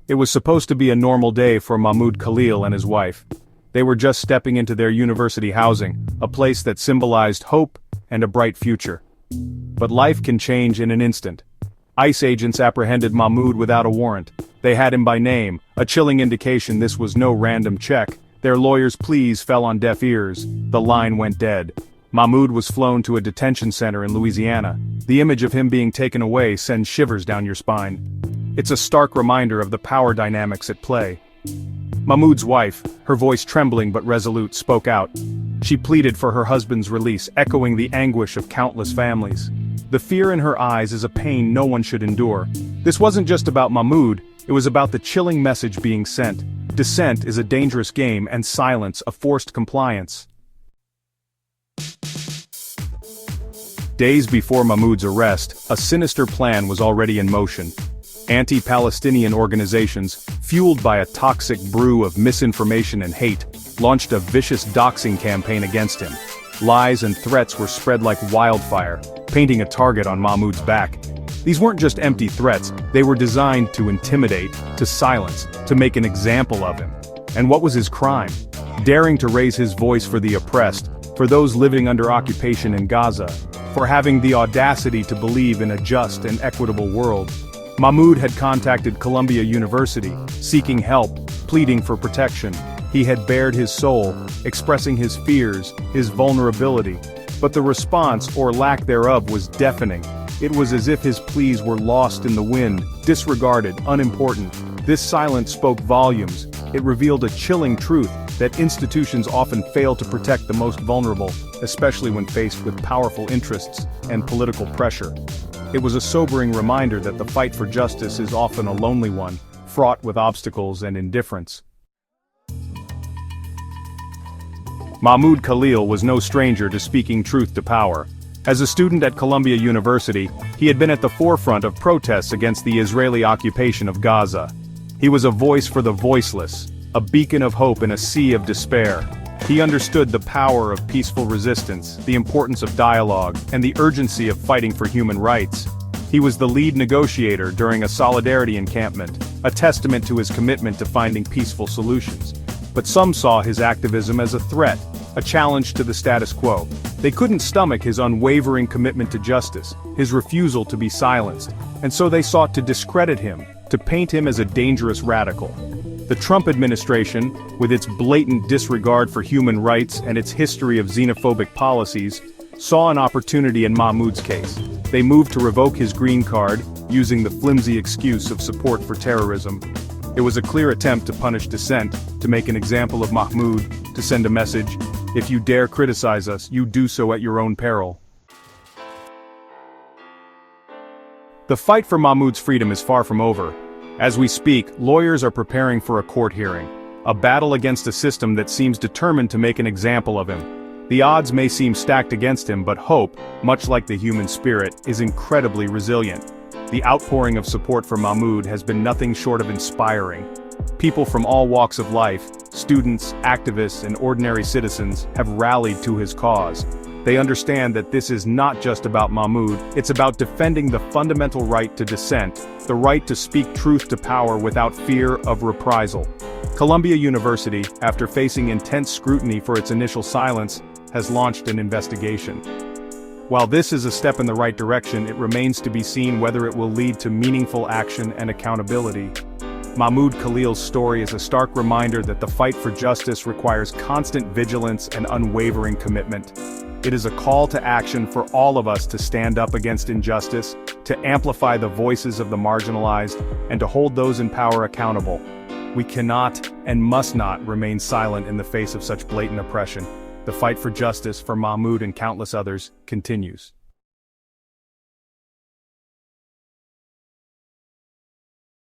It was supposed to be a normal day for Mahmoud Khalil and his wife. They were just stepping into their university housing, a place that symbolized hope and a bright future. But life can change in an instant. ICE agents apprehended Mahmoud without a warrant. They had him by name, a chilling indication this was no random check. Their lawyers' pleas fell on deaf ears. The line went dead. Mahmoud was flown to a detention center in Louisiana. The image of him being taken away sends shivers down your spine. It's a stark reminder of the power dynamics at play. Mahmoud's wife, her voice trembling but resolute, spoke out. She pleaded for her husband's release, echoing the anguish of countless families. The fear in her eyes is a pain no one should endure. This wasn't just about Mahmoud, it was about the chilling message being sent. Dissent is a dangerous game and silence a forced compliance. Days before Mahmoud's arrest, a sinister plan was already in motion. Anti-Palestinian organizations, fueled by a toxic brew of misinformation and hate, launched a vicious doxing campaign against him. Lies and threats were spread like wildfire, painting a target on Mahmoud's back. These weren't just empty threats, they were designed to intimidate, to silence, to make an example of him. And what was his crime? Daring to raise his voice for the oppressed, for those living under occupation in Gaza, for having the audacity to believe in a just and equitable world. Mahmoud had contacted Columbia University, seeking help, pleading for protection. He had bared his soul, expressing his fears, his vulnerability. But the response, or lack thereof, was deafening. It was as if his pleas were lost in the wind, disregarded, unimportant. This silence spoke volumes. It revealed a chilling truth that institutions often fail to protect the most vulnerable, especially when faced with powerful interests and political pressure. It was a sobering reminder that the fight for justice is often a lonely one, fraught with obstacles and indifference. Mahmoud Khalil was no stranger to speaking truth to power. As a student at Columbia University, he had been at the forefront of protests against the Israeli occupation of Gaza. He was a voice for the voiceless, a beacon of hope in a sea of despair. He understood the power of peaceful resistance, the importance of dialogue, and the urgency of fighting for human rights. He was the lead negotiator during a solidarity encampment, a testament to his commitment to finding peaceful solutions. But some saw his activism as a threat, a challenge to the status quo. They couldn't stomach his unwavering commitment to justice, his refusal to be silenced, and so they sought to discredit him, to paint him as a dangerous radical. The Trump administration, with its blatant disregard for human rights and its history of xenophobic policies, saw an opportunity in Mahmoud's case. They moved to revoke his green card, using the flimsy excuse of support for terrorism. It was a clear attempt to punish dissent, to make an example of Mahmoud, to send a message: if you dare criticize us, you do so at your own peril. The fight for Mahmoud's freedom is far from over. As we speak, lawyers are preparing for a court hearing, a battle against a system that seems determined to make an example of him. The odds may seem stacked against him, but hope, much like the human spirit, is incredibly resilient. The outpouring of support for Mahmoud has been nothing short of inspiring. People from all walks of life, students, activists, and ordinary citizens, have rallied to his cause. They understand that this is not just about Mahmoud, it's about defending the fundamental right to dissent, the right to speak truth to power without fear of reprisal. Columbia University, after facing intense scrutiny for its initial silence, has launched an investigation. While this is a step in the right direction, it remains to be seen whether it will lead to meaningful action and accountability. Mahmoud Khalil's story is a stark reminder that the fight for justice requires constant vigilance and unwavering commitment. It is a call to action for all of us to stand up against injustice, to amplify the voices of the marginalized, and to hold those in power accountable. We cannot and must not remain silent in the face of such blatant oppression. The fight for justice for Mahmoud and countless others continues.